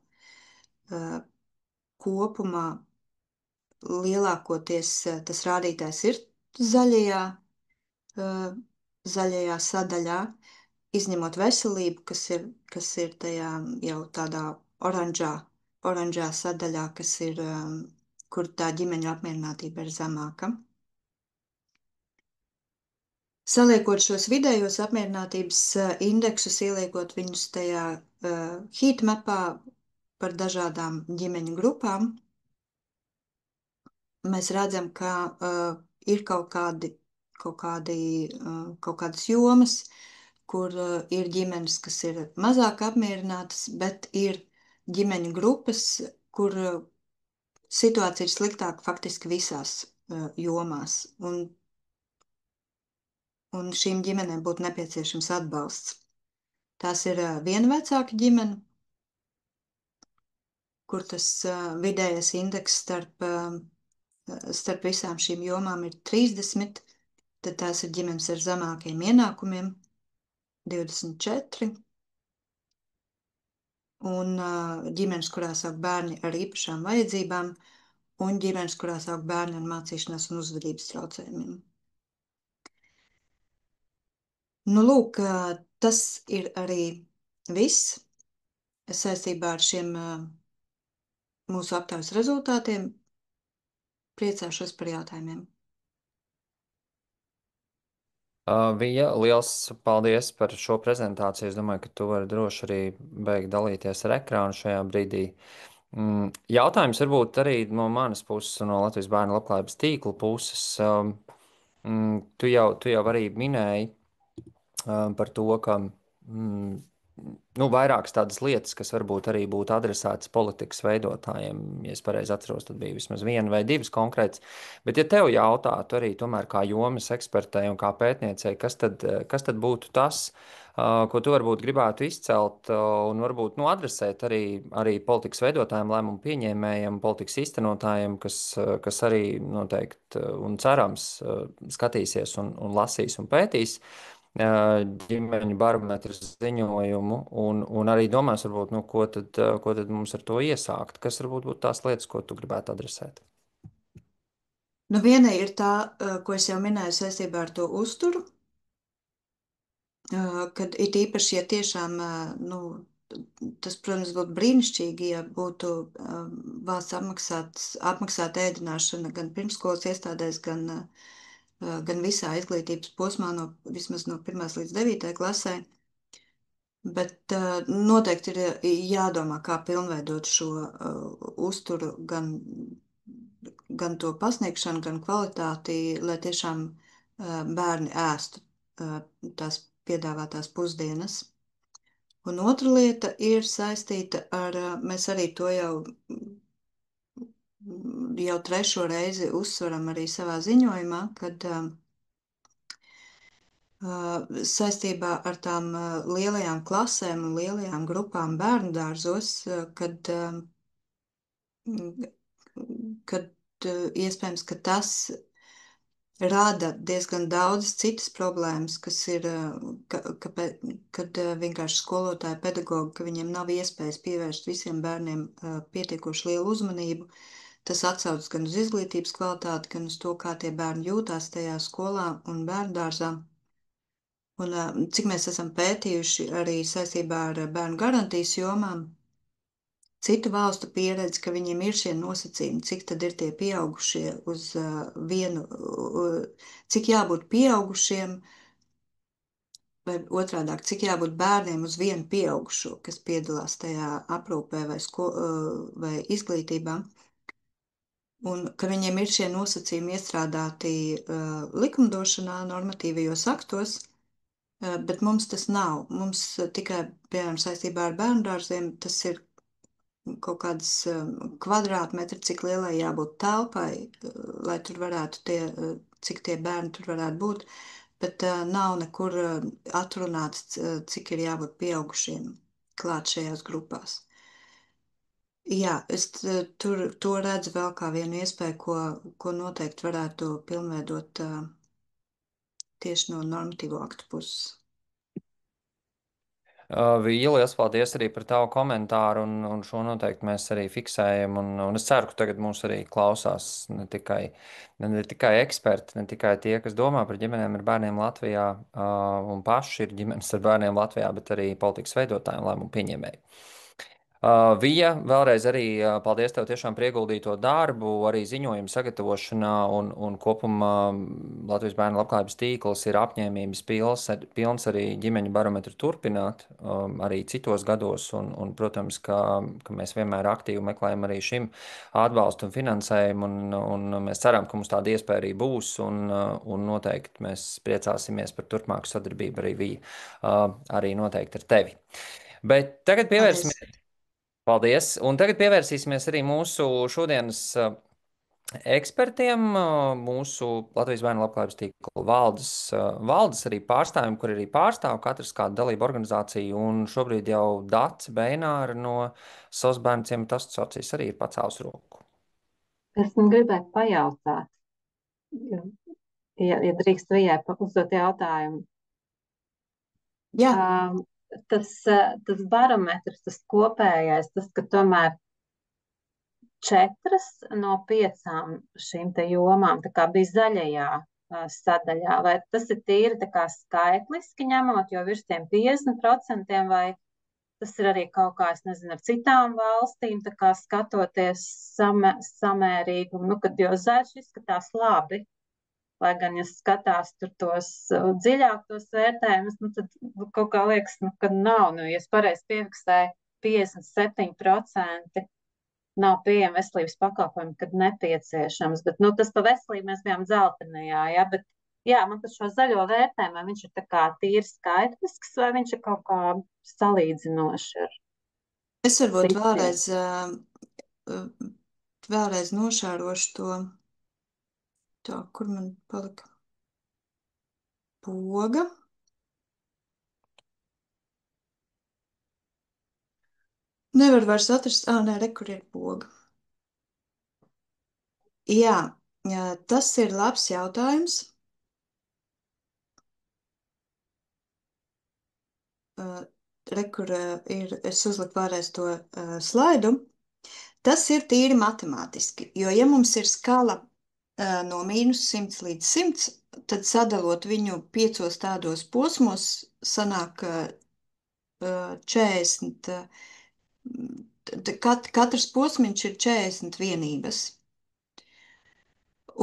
kopumā lielākoties tas rādītājs ir zaļajā sadaļā, izņemot veselību, kas ir tajā jau tādā oranžā sadaļā, kur tā ģimeņa apmierinātība ir zemāka. Saliekot šos vidējos apmierinātības indeksus, ieliekot viņus tajā heatmapā par dažādām ģimeņu grupām, mēs redzam, ka ir kaut kādas jomas, kur ir ģimenes, kas ir mazāk apmierinātas, bet ir ģimeņu grupas, kur situācija ir sliktāka faktiski visās jomās. Un šīm ģimenēm būtu nepieciešams atbalsts. Tās ir vienvecāka ģimene, kur tas vidējais indeks starp visām šīm jomām ir 30, tad tās ir ģimenes ar zemākiem ienākumiem 24, un ģimenes, kurās aug bērni ar īpašām vajadzībām, un ģimenes, kurās aug bērni ar mācīšanās un uzvedības traucējumiem. Nu, lūk, tas ir arī viss saistībā ar šiem mūsu aptaujas rezultātiem. Priecāšos par jautājumiem. Vija, liels paldies par šo prezentāciju. Es domāju, ka tu vari droši arī beigt dalīties ar ekrānu šajā brīdī. Jautājums varbūt arī no manas puses un no Latvijas bērnu labklājības tīkla puses. Tu jau arī minēji par to, ka vairākas tādas lietas, kas varbūt arī būtu adresētas politikas veidotājiem, ja es pareizi atceros, tad bija vismaz viena vai divas konkrētas. Bet, ja tev jautātu arī tomēr kā jomas ekspertei un kā pētniecei, kas tad būtu tas, ko tu varbūt gribētu izcelt un varbūt adresēt arī politikas veidotājiem, lēmumu pieņēmējiem, politikas īstenotājiem, kas arī noteikti un cerams skatīsies un lasīs un pētīs ģimeņu barometru ziņojumu un arī domās, varbūt, ko tad mums ar to iesākt. Kas varbūt būtu tās lietas, ko tu gribētu adresēt? Nu, viena ir tā, ko es jau minēju saistībā ar to uzturu, kad it īpaši, ja tiešām, nu, tas, protams, būtu brīnišķīgi, ja būtu valsts apmaksāta ēdināšana gan pirmsskolas iestādēs, gan visā izglītības posmā, vismaz no 1. līdz 9. klasē. Bet noteikti ir jādomā, kā pilnveidot šo uzturu, gan to pasniegšanu, gan kvalitāti, lai tiešām bērni ēstu tās piedāvātās pusdienas. Un otra lieta ir saistīta ar, mēs arī to jau 3. reizi uzsveram arī savā ziņojumā, kad saistībā ar tām lielajām klasēm un lielajām grupām bērnu dārzos, kad iespējams, ka tas rada diezgan daudzas citas problēmas, kas ir, kad vienkārši skolotāji, pedagogi, ka viņiem nav iespējas pievērst visiem bērniem pietiekoši lielu uzmanību. Tas atsaucas gan uz izglītības kvalitāti, gan uz to, kā tie bērni jūtās tajā skolā un bērndārzā. Un cik mēs esam pētījuši arī saistībā ar bērnu garantijas jomām, citu valstu pieredzi, ka viņiem ir šie nosacījumi, cik tad ir tie pieaugušie uz vienu, cik jābūt pieaugušiem, vai otrādāk, cik jābūt bērniem uz vienu pieaugušo, kas piedalās tajā aprūpē vai izglītībā. Un ka viņiem ir šie nosacījumi iestrādāti likumdošanā, normatīvajos aktos, bet mums tas nav. Mums tikai, piemēram, saistībā ar bērnu dārziem, tas ir kaut kādas kvadrātmetri, cik lielai jābūt telpai, lai tur varētu cik tie bērni tur varētu būt, bet nav nekur atrunāts, cik ir jābūt pieaugušiem klāt šajās grupās. Jā, es to redzu vēl kā vienu iespēju, ko noteikti varētu pilnveidot tieši no normatīvo aktu puses. Vīja, liels paldies arī par tavu komentāru, un šo noteikti mēs arī fiksējam. Un es ceru, ka tagad mūs arī klausās ne tikai eksperti, ne tikai tie, kas domā par ģimenēm ar bērniem Latvijā, un paši ir ģimenes ar bērniem Latvijā, bet arī politikas veidotāji un lēmumu pieņēmēji. Vija, vēlreiz arī paldies tev tiešām par ieguldīto darbu, arī ziņojumu sagatavošanā un kopumā Latvijas bērnu labklājības tīkls ir apņēmības pilns arī ģimeņu barometru turpināt arī citos gados protams, ka mēs vienmēr aktīvi meklējam arī šim atbalstu un finansējumu un mēs ceram, ka mums tāda iespēja arī būs un noteikti mēs priecāsimies par turpmāku sadarbību arī Vija, arī noteikti ar tevi. Bet tagad pievērsimies. Paldies! Un tagad pievērsīsimies arī mūsu šodienas ekspertiem, mūsu Latvijas bērnu labklājības tīkla valdes arī pārstāvjiem, kur arī pārstāv katrs kādu dalību organizāciju, un šobrīd jau Dace Bēnāra no SOS bērnu ciemata asociācijas arī ir pacēls roku. Es gribētu pajautāt, ja drīkst Vijai uzdot jautājumu. Jā. Tas barometrs, tas kopējais, tas, ka tomēr 4 no 5 šīm te jomām tā kā bija zaļajā sadaļā, vai tas ir tīri tā kā skaitliski ņemot, jo virs tiem 50%, vai tas ir arī kaut kā, es nezinu, ar citām valstīm, tā kā skatoties samērīgi, nu, kad jo zaļš izskatās labi, lai gan, ja skatās tur tos dziļāk tos vērtējumus, nu, tad kaut kā liekas, nu, ka nav, nu, ja es pareizi piefiksēju, 57% nav pieejama veselības pakalpojumi, kad nepieciešams, bet, nu, tas pa veselību mēs bijām dzeltenajā, ja, bet, jā, man par šo zaļo vērtējumu, vai viņš ir tā kā tīri skaitlisks, vai viņš ir kaut kā salīdzinoši ar Es varbūt citiem. vēlreiz nošērošu to, tā, kur man palika poga. Nevar vairs atrast, nē, re, kur ir poga. Jā, tas ir labs jautājums. Re, kur ir, es uzliku vēlreiz to slaidu. Tas ir tīri matemātiski, jo ja mums ir skala no -100 līdz 100, tad sadalot viņu 5 tādos posmos, sanāk 40, katrs posmiņš ir 40 vienības.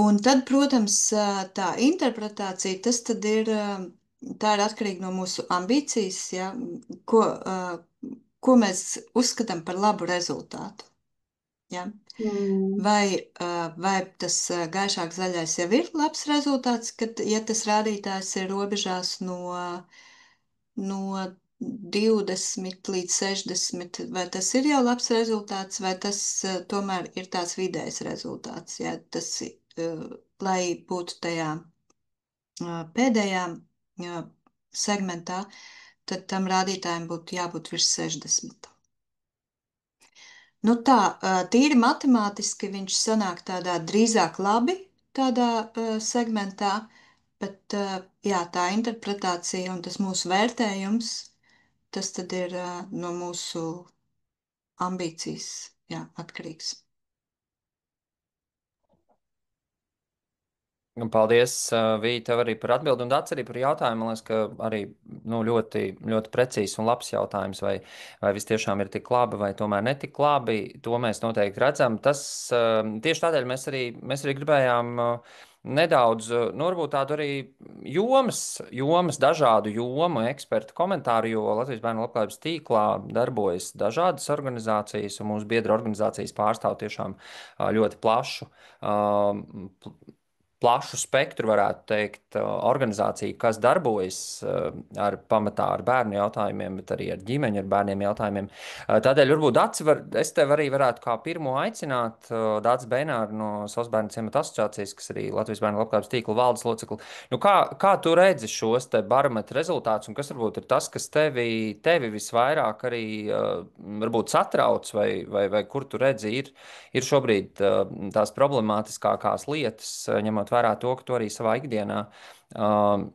Un tad, protams, tā interpretācija, tas tad ir, tā ir atkarīga no mūsu ambīcijas, ja, ko mēs uzskatām par labu rezultātu. Ja. Vai tas gaišāk zaļais jau ir labs rezultāts, kad, ja tas rādītājs ir robežās no 20 līdz 60, vai tas ir jau labs rezultāts, vai tas tomēr ir tāds vidējs rezultāts, ja tas, lai būtu tajā pēdējā segmentā, tad tam rādītājiem būtu jābūt virs 60. Nu tā, tīri matemātiski viņš sanāk tādā drīzāk labi, tādā segmentā, bet jā, tā interpretācija un tas mūsu vērtējums, tas tad ir no mūsu ambīcijas, jā, atkarīgs. Paldies, Vīta, tev arī par atbildi un Dācis arī par jautājumu. Man liekas, ka arī ļoti, ļoti precīzs un labs jautājums, vai viss tiešām ir tik labi vai tomēr netik labi. To mēs noteikti redzam. Tas tieši tādēļ mēs arī gribējām nedaudz, nu, varbūt tādu arī jomas, dažādu jomu ekspertu komentāru, jo Latvijas bērnu labklājības tīklā darbojas dažādas organizācijas, un mūsu biedra organizācijas pārstāv tiešām ļoti plašu spektru, varētu teikt, organizāciju, kas darbojas pamatā ar bērnu jautājumiem, bet arī ar ģimeņu, ar bērniem jautājumiem. Tādēļ varbūt es tev arī varētu kā pirmo aicināt Dācis Bēnāru no SOS bērnu ciemata asociācijas, kas arī Latvijas bērnu labklājības tīkla valdes locekli. Nu, kā tu redzi šos te barometru rezultātus, un kas varbūt ir tas, kas tevi visvairāk arī varbūt satrauc, vai kur tu redzi ir šobrīd tās problemātiskākās lietas, ņemot vērā to, ka tu arī savā ikdienā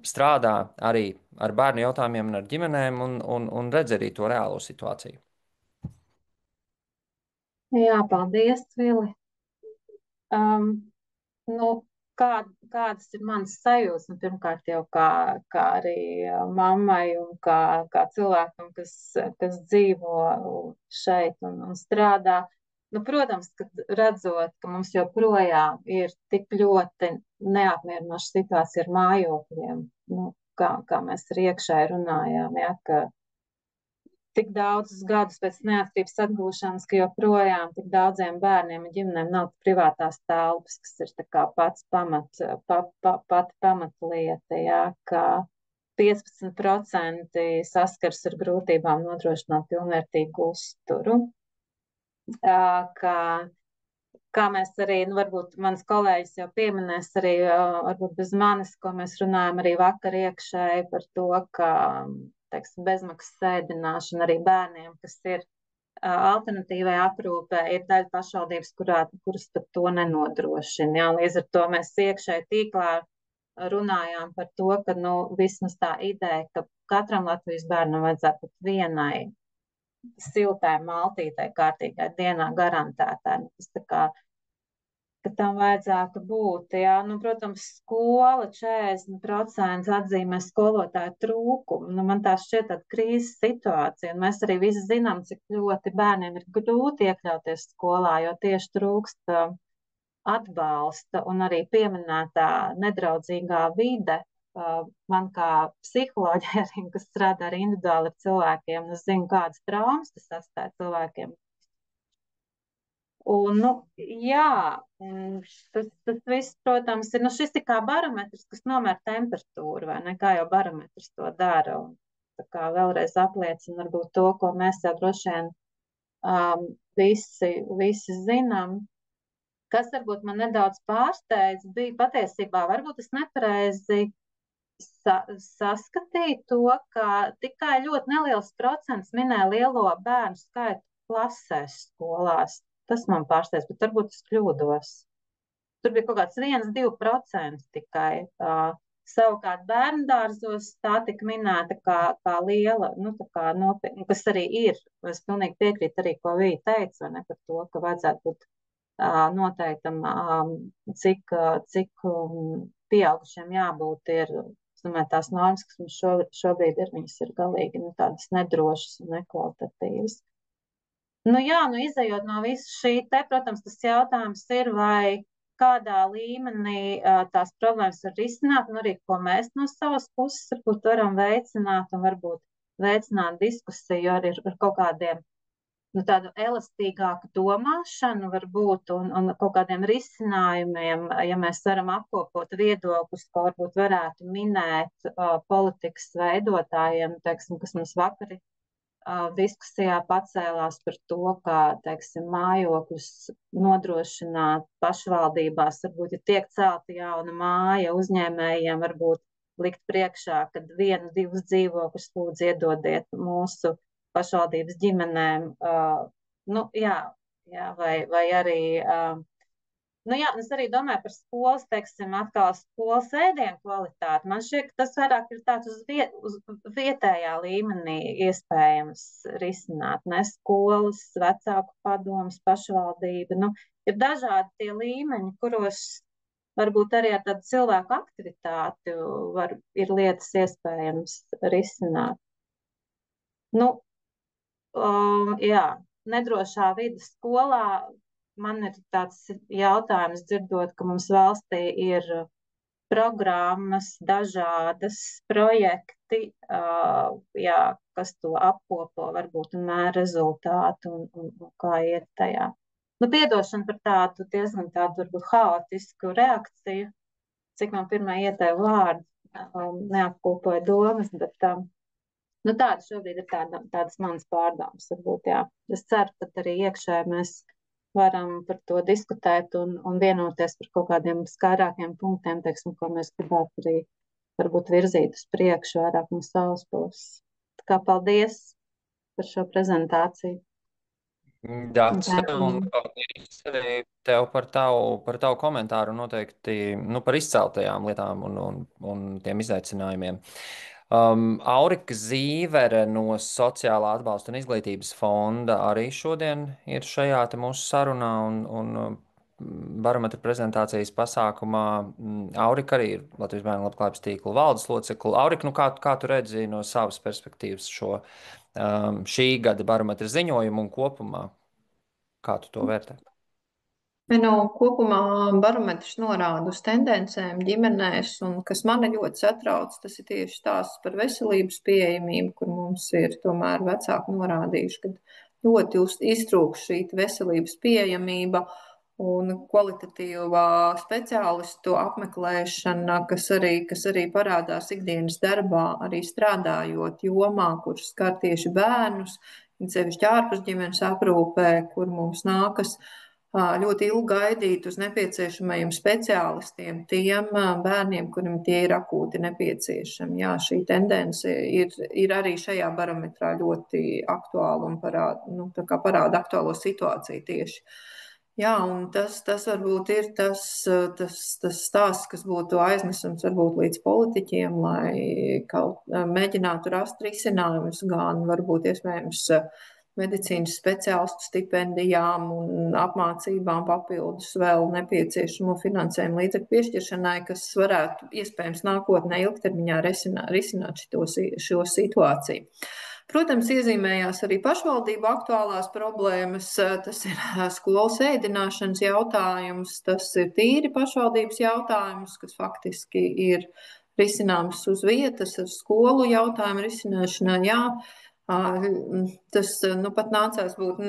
strādā arī ar bērnu jautājumiem un ar ģimenēm un redz arī to reālo situāciju. Jā, paldies, Vili. Nu, kādas ir manas sajūtas? Nu, pirmkārt, jau kā arī mammai un kā cilvēkam, kas dzīvo šeit un strādā. Nu, protams, ka redzot, ka mums joprojām ir tik ļoti neapmierinoša situācija ar mājokļiem, nu, kā mēs arī iekšēji runājām, ja, ka tik daudzus gadus pēc neatkarības atgūšanas, ka joprojām tik daudziem bērniem un ģimenēm nav privātās telpas, kas ir tā kā pati pamatlieta, ja, ka 15% saskars ar grūtībām nodrošināt pilnvērtīgu uzturu, ka kā mēs arī, nu, varbūt mans kolēģis jau pieminēs arī, varbūt bez manis, ko mēs runājam arī vakar iekšēji par to, ka, teiksim, bezmaksas sēdināšana arī bērniem, kas ir alternatīvai aprūpē, ir daļa pašvaldības, kuras pat to nenodrošina. Jā, līdz ar to mēs iekšēji tīklā runājām par to, ka, nu, vismaz tā ideja, ka katram Latvijas bērnam vajadzētu būt vienai siltai maltītei kārtīgai dienā garantētai. Nu, tas tā kā, ka tam vajadzētu būt, jā. Nu, protams, skola 40% atzīmē skolotāju trūkumu. Nu, man tā šķiet tāda krīzes situācija, un mēs arī visi zinām, cik ļoti bērniem ir grūti iekļauties skolā, jo tieši trūkst atbalsta un arī pieminētā nedraudzīgā vide. Man kā psiholoģija arī, kas strādā arī individuāli ar cilvēkiem, es zinu, kādas traumas tas atstāja cilvēkiem. Un, nu, jā, tas viss, protams, ir, nu, šis ir kā barometrs, kas nomēr temperatūru, vai ne, kā jau barometrs to dara, un tā kā vēlreiz apliecina varbūt to, ko mēs jau droši vien visi zinām. Kas varbūt man nedaudz pārsteidz, bija patiesībā, varbūt es nepareizi saskatīju to, ka tikai ļoti neliels procents minēja lielo bērnu skaitu klasēs skolās. Tas man pārsteidz, bet varbūt es kļūdos. Tur bija kaut kāds 1–2% tikai. Savukārt bērndārzos tā tika minēta kā liela, nu, tā kā nopietna, kas arī ir. Es pilnīgi piekrītu arī, ko Vija teica, vai ne, par to, ka vajadzētu būt noteiktam, cik pieaugušiem jābūt ir, es domāju, tās normas, kas mums šobrīd ir, viņas ir galīgi, nu, tādas nedrošas un nekvalitatīvas. Nu jā, nu izējot no visu šī te, protams, tas jautājums ir, vai kādā līmenī tās problēmas var risināt, un arī, ko mēs no savas puses varbūt varam veicināt, un varbūt veicināt diskusiju arī ar kaut kādiem, nu, tādu elastīgāku domāšanu varbūt un kaut kādiem risinājumiem, ja mēs varam apkopot viedokļus, ko varbūt varētu minēt politikas veidotājiem, teiksim, kas mums vakar diskusijā pacēlās par to, kā, teiksim, mājokļus nodrošināt pašvaldībās, varbūt, ja tiek celta jauna māja, uzņēmējiem varbūt likt priekšā, kad 1–2 dzīvokļus lūdzu iedodiet mūsu pašvaldības ģimenēm, nu, jā, vai arī, nu, jā, es arī domāju par skolas, teiksim, atkal skolas ēdienu kvalitāti. Man šķiet, ka tas vairāk ir tāds uz vietējā līmenī iespējams risināt, ne skolas, vecāku padomus, pašvaldība, nu, ir dažādi tie līmeņi, kuros varbūt arī ar tādu cilvēku aktivitāti ir lietas iespējams risināt. Nu, jā, nedrošā vidas skolā man ir tāds jautājums dzirdot, ka mums valstī ir programmas, dažādas projekti, jā, kas to apkopo varbūt un mēr rezultātu un kā iet tajā. Nu, piedošana par tādu diezgan tādu varbūt haotisku reakciju, cik man pirmā ietēja vārdu, neapkopoja domas, bet nu, tāda šobrīd ir tādas manas pārdomas, varbūt, jā. Es ceru, ka arī iekšē mēs varam par to diskutēt un vienoties par kaut kādiem skaidrākiem punktiem, teiksim, ko mēs gribētu arī varbūt virzīt uz priekšu vairāk no savas puses. Tā kā paldies par šo prezentāciju. Dace, un paldies arī tev par tavu komentāru noteikti, nu, par izceltajām lietām un tiem izaicinājumiem. Aurika Zīvere no Sociālā atbalsta un izglītības fonda arī šodien ir šajā te mūsu sarunā un barometra prezentācijas pasākumā. Aurika arī ir Latvijas Bērnu labklājības tīkla valdes locekle. Aurika, nu kā tu redzi no savas perspektīvas šo šī gada barometra ziņojumu un kopumā? Kā tu to vērtē? Kopumā barometrs norāda uz tendencēm ģimenēs, un kas mani ļoti satrauc, tas ir tieši stāsts par veselības pieejamību, kur mums ir tomēr vecāki norādījuši, ka ļoti iztrūkst šī veselības pieejamība un kvalitatīvā speciālistu apmeklēšana, kas arī parādās ikdienas darbā, arī strādājot jomā, kur skar tieši bērnus, sevišķi ārpus ģimenes aprūpē, kur mums nākas ļoti ilgi gaidīt uz nepieciešamajiem speciālistiem, tiem bērniem, kuriem tie ir akūti nepieciešami. Jā, šī tendence ir arī šajā barometrā ļoti aktuāla un parāda aktuālo situāciju tieši. Jā, un tas varbūt ir tas stāsts, kas būtu aiznesams varbūt līdz politiķiem, lai kaut mēģinātu rast risinājumus, gan varbūt iespējams medicīnas speciālistu stipendijām un apmācībām papildus vēl nepieciešamo finansējumu līdzekļu piešķiršanai, kas varētu iespējams nākotnē ilgtermiņā risināt šo situāciju. Protams, iezīmējās arī pašvaldību aktuālās problēmas. Tas ir skolas ēdināšanas jautājums, tas ir tīri pašvaldības jautājums, kas faktiski ir risināms uz vietas ar skolu jautājumu risināšanā. Jā, tas pat nācās būt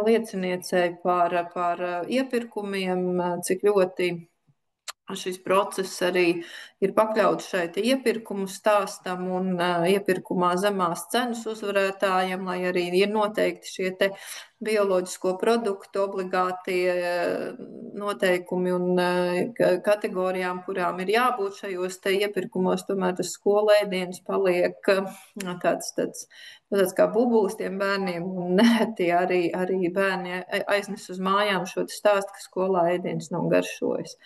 lieciniecei par iepirkumiem, cik ļoti šis process arī ir pakļauts šai iepirkumu stāstam un iepirkumā zemās cenas uzvarētājiem, lai arī ir noteikti šie bioloģisko produktu obligātie noteikumi un kategorijām, kurām ir jābūt šajos iepirkumos, tomēr tas skolēdiens paliek tāds kā bubulis tiem bērniem, un tie arī bērni aiznes uz mājām šo stāstu, ka skolā ēdiens nav garšojis.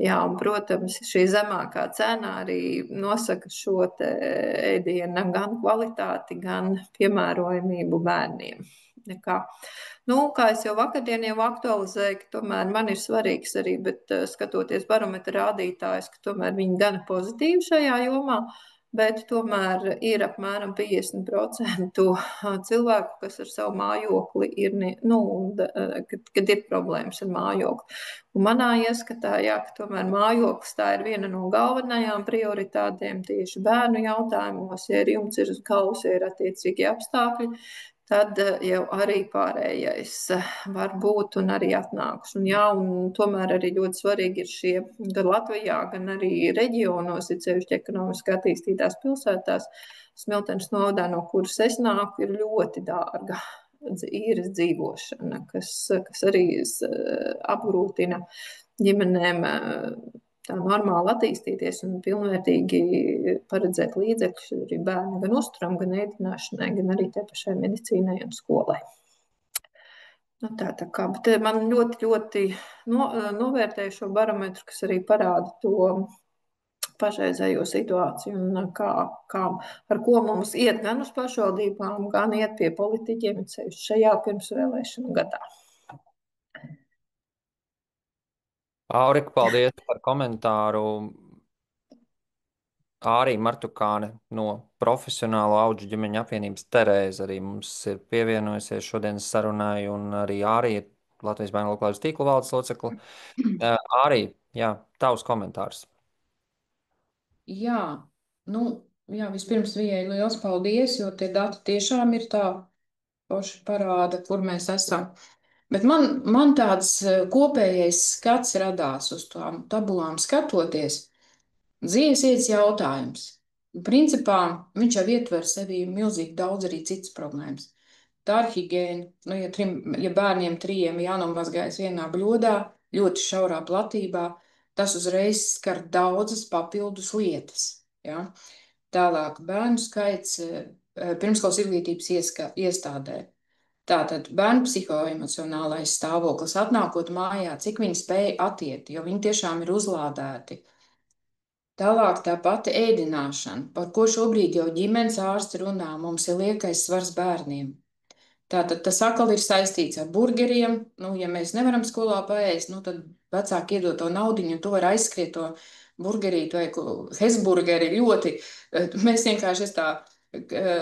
Jā, un, protams, šī zemākā cena arī nosaka šo ēdiena gan kvalitāti, gan piemērojamību bērniem. Kā es jau vakardien aktualizēju, ka tomēr man ir svarīgs arī, bet skatoties barometra rādītājus, ka tomēr viņi gan pozitīvi šajā jomā, bet tomēr ir apmēram 50% cilvēku, kas ar savu mājokli ir, kad ir problēmas ar mājokli. Un manā ieskatā, jā, ka tomēr mājoklis tā ir viena no galvenajām prioritātēm tieši bērnu jautājumos, ja ir jumts ir uz galvas, ja ir attiecīgi apstākļi, tad jau arī pārējais var būt un arī atnāks. Un jā, un tomēr arī ļoti svarīgi ir šie gan Latvijā, gan arī reģionos, ir sevišķi ekonomiski attīstītās pilsētās. Smiltenes novadā, no kuras es nāku, ir ļoti dārga īres dzīvošana, kas arī apgrūtina ģimenēm tā normāli attīstīties un pilnvērtīgi paredzēt līdzekļus arī bērnu gan uzturam, gan ēdināšanai, gan arī te pašai medicīnai un skolai. Bet man ļoti novērtēju šo barometru, kas arī parāda to pašreizējo situāciju un ar ko mums iet gan uz pašvaldībām, gan iet pie politiķiem, sevišķi šajā pirmsvēlēšanu gadā. Aurika, paldies par komentāru. Arī Martukāne no Profesionālo auģu ģimeņu apvienības Terēza arī mums ir pievienojusies šodienas sarunai, un arī ir Latvijas Bērnu labklājības tīkla valdes locekla. Arī, jā, tavs komentārs. Jā, vispirms Vijai liels paldies, jo tie dati tiešām ir tā paši parāda, kur mēs esam. Bet man tāds kopējais skats radās uz tām tabulām skatoties. Dzīves ietas jautājums. Principā viņš jau ietver sevī milzīgi daudz arī citas problēmas. Tā ir higiēna. Ja bērniem 3 jānomazgājas vienā bļodā, ļoti šaurā platībā, tas uzreiz skar daudzas papildus lietas. Ja? Tālāk bērnu skaits pirmskolas izglītības iestādē. Tātad bērnu psihoemocionālais stāvoklis atnākot mājā, cik viņi spēja atiet, jo viņi tiešām ir uzlādēti. Tālāk tā pati ēdināšana, par ko šobrīd jau ģimenes ārsti runā, mums ir liekais svars bērniem. Tātad tas atkal ir saistīts ar burgeriem. Ja mēs nevaram skolā paēst, tad vecāki iedod to naudiņu, un tu vari aizskriet to burgerītu vai hesburgeri ļoti. Mēs vienkārši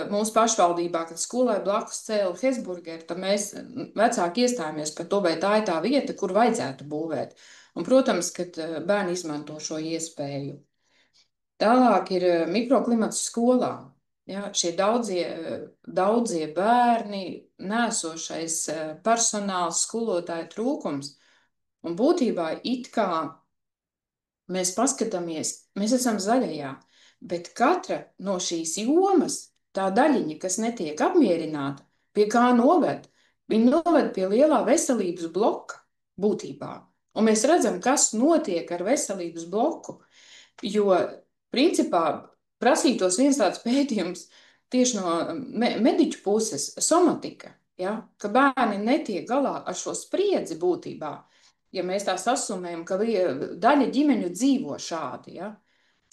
mūsu pašvaldībā, kad skolai blakus cēla hesburgeri, tad mēs vecāki iestājāmies par to, vai tā ir tā vieta, kur vajadzētu būvēt. Un, protams, kad bērni izmanto šo iespēju. Tālāk ir mikroklimats skolā. Ja, šie daudzie bērni, nēsošais personāls, skolotāju trūkums. Un būtībā it kā mēs paskatāmies, mēs esam zaļajā, bet katra no šīs jomas, tā daļiņa, kas netiek apmierināta, pie kā noved? Viņa noved pie lielā veselības bloka. būtībā. Un mēs redzam, kas notiek ar veselības bloku, jo principā prasītos viens tāds pētījums tieši no mediķu puses, somatika, ja, ka bērni netiek galā ar šo spriedzi būtībā. Ja mēs tā sasumējam, ka daļa ģimeņu dzīvo šādi, ja,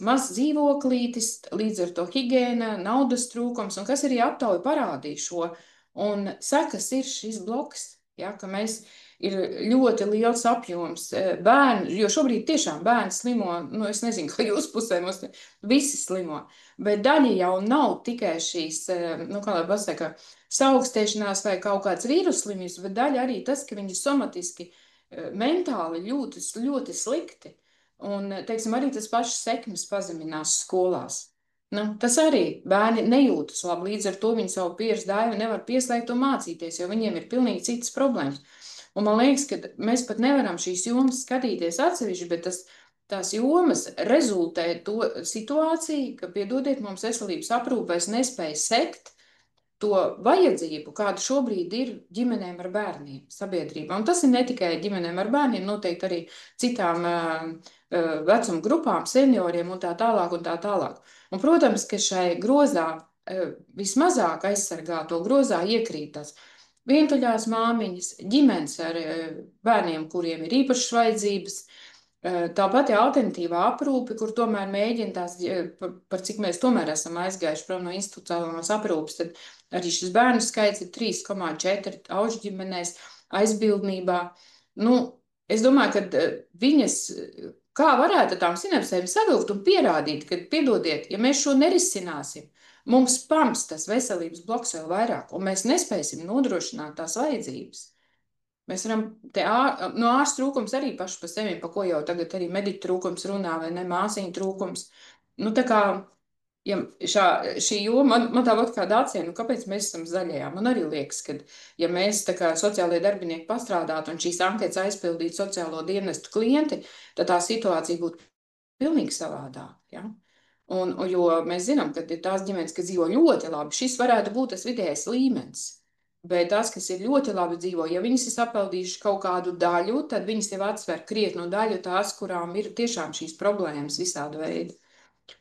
mazs dzīvoklītis, līdz ar to higiēna, naudas trūkums, un kas arī aptauja parādīja šo, un sekas ir šis bloks, ja, ka mēs ir ļoti liels apjoms bērnu, jo šobrīd tiešām bērni slimo, nu es nezinu, kā jūs pusē mums visi slimo, bet daļa jau nav tikai šīs, nu kā lai pasaka, saaugstēšanās vai kaut kāds vīrus slimības, bet daļa arī tas, ka viņi somatiski, mentāli jūtas ļoti slikti. Un, teiksim, arī tas pašs sekmes pazeminās skolās. Nu, tas arī bērni nejūtas labi, līdz ar to viņi savu pieres daivu nevar pieslēgt un mācīties, jo viņiem ir pilnīgi citas problēmas. Un man liekas, ka mēs pat nevaram šīs jomas skatīties atsevišķi, bet tās jomas rezultē to situāciju, ka, piedodiet, mums veselības aprūpēs nespēja sekt to vajadzību, kāda šobrīd ir ģimenēm ar bērniem sabiedrībā. Un tas ir ne tikai ģimenēm ar bērniem, noteikti arī citām vecuma grupām, senioriem un tā tālāk un tā tālāk. Un, protams, ka šai grozā vismazāk aizsargāto grozā iekrīt tas vientuļās māmiņas, ģimenes ar bērniem, kuriem ir īpašas vajadzības, tāpat ir alternatīvā aprūpe, kur tomēr mēģina tās, par cik mēs tomēr esam aizgājuši prom no institucionālās aprūpes, tad arī šis bērnu skaits ir 3,4 auģu ģimenēs aizbildnībā. Nu, es domāju, ka viņas, kā varētu tām sinapsēm savilkt un pierādīt, ka, piedodiet, ja mēs šo nerisināsim, mums pams tas veselības bloks vēl vairāk, un mēs nespēsim nodrošināt tās vajadzības. Mēs varam, no ārsta trūkums arī paši pa sevi, pa ko jau tagad arī mediķu trūkums runā, vai ne, māsiņu trūkums. Nu, tā kā, ja šī joma, man tāpat kā Dācijā, nu, kāpēc mēs esam zaļajā? Man arī liekas, ka, ja mēs tā kā sociālie darbinieki pastrādātu un šīs anketas aizpildītu sociālo dienestu klienti, tad tā situācija būtu pilnīgi savādāk, ja? Jo mēs zinām, ka ir tās ģimenes, kas dzīvo ļoti labi, šis varētu būt tas vidējais līmenis. Bet tās, kas ir ļoti labi dzīvo, ja viņas ir sapildījušas kaut kādu daļu, tad viņas jau atsver krietnu daļu tās, kurām ir tiešām šīs problēmas visāda veida.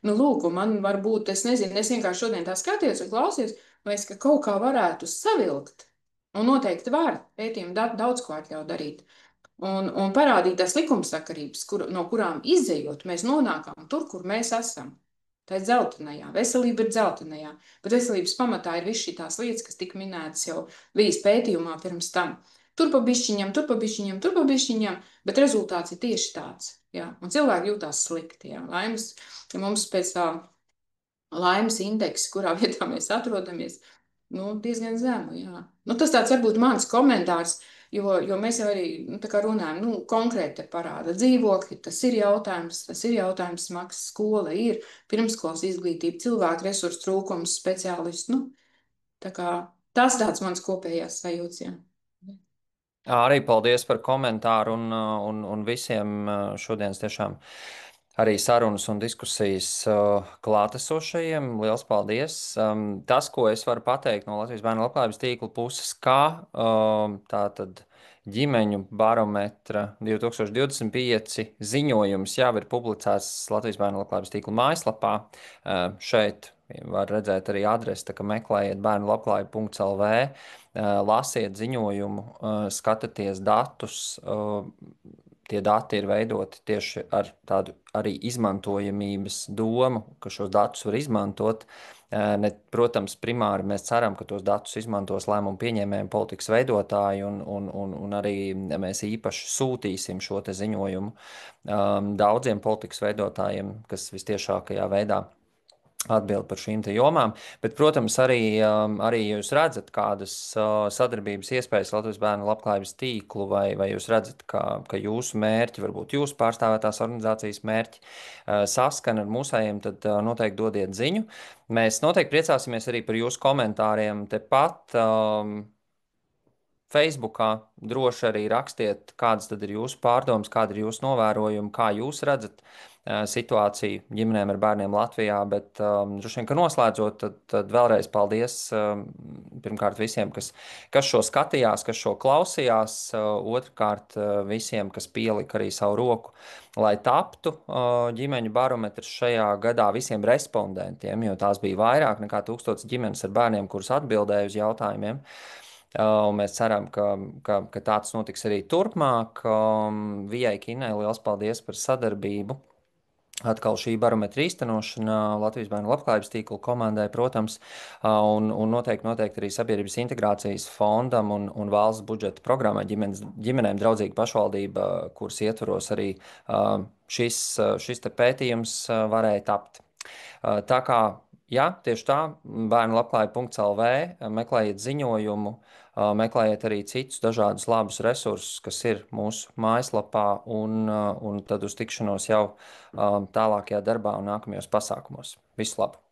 Nu, lūk, un man varbūt, es nezinu, es vienkārši šodien tā skatījos un klausījos, vai es ka kaut kā varētu savilkt. Un noteikti var, pētījumi daudz ko atļauj darīt. Un parādīt tās likumsakarības, no kurām izējot, mēs nonākam tur, kur mēs esam. Tā ir dzeltenajā. Veselība ir dzeltenajā. Bet veselības pamatā ir viss šīs lietas, kas tika minētas jau vijas pētījumā pirms tam. Tur pa bišķiņam, tur pa bišķiņam, tur pa bišķiņam, bet rezultāts ir tieši tāds. Jā. Un cilvēki jūtās slikti. Jā. Laimes, ja mums pēc tā laimes indeksa, kurā vietā mēs atrodamies, nu, diezgan zemu. Jā. Nu, tas tāds varbūt mans komentārs. Jo mēs jau arī runājam, nu, konkrēti parāda dzīvokļi, tas ir jautājums smags, skola ir, pirmskolas izglītība, cilvēku resursu trūkums, speciālisti, nu, tas tāds mans kopējās sajūts, jā. Arī paldies par komentāru un visiem šodienas tiešām arī sarunas un diskusijas klātesošajiem. Liels paldies! Tas, ko es varu pateikt no Latvijas Bērnu labklājības tīkla puses, kā tātad ģimeņu barometra 2025 ziņojums jau ir publicēts Latvijas Bērnu labklājības tīkla mājaslapā. Šeit var redzēt arī adresi, tā kā meklējiet bērnulabklājība.lv, lasiet ziņojumu, skatieties datus. Tie dati ir veidoti tieši ar tādu arī izmantojamības domu, ka šos datus var izmantot. Protams, primāri mēs ceram, ka tos datus izmantos lēmumu pieņēmējiem, politikas veidotāji, un arī mēs īpaši sūtīsim šo te ziņojumu daudziem politikas veidotājiem, kas vistiešākajā veidā atbild par šīm te jomām, bet, protams, arī jūs redzat, kādas sadarbības iespējas Latvijas Bērnu labklājības tīklu, vai jūs redzat, ka jūsu mērķi, varbūt jūsu pārstāvētās organizācijas mērķi saskana ar mūsējiem, tad noteikti dodiet ziņu. Mēs noteikti priecāsimies arī par jūsu komentāriem tepat Facebookā droši arī rakstiet, kādas tad ir jūsu pārdomas, kāda ir jūsu novērojumi, kā jūs redzat situāciju ģimenēm ar bērniem Latvijā, bet droši vien, ka noslēdzot, tad vēlreiz paldies pirmkārt visiem, kas šo skatījās, kas šo klausījās, otrkārt visiem, kas pielika arī savu roku, lai taptu ģimeņu barometrs šajā gadā visiem respondentiem, jo tās bija vairāk nekā 1000 ģimenes ar bērniem, kuras atbildēja uz jautājumiem. Un mēs ceram, ka tāds notiks arī turpmāk. Vijai Kinai liels paldies par sadarbību. Atkal šī barometra īstenošana Latvijas bērnu labklājības tīkla komandai, protams, un noteikti arī Sabiedrības integrācijas fondam un valsts budžeta programmai ģimenēm draudzīga pašvaldība, kuras ietvaros arī šis te pētījums varēja tapt. Tā kā, jā, tieši tā, bērnulabklājība.lv, meklējiet ziņojumu, meklējiet arī citus dažādus labus resursus, kas ir mūsu mājaslapā, un tad uz tikšanos jau tālākajā darbā un nākamajos pasākumos. Visu labu!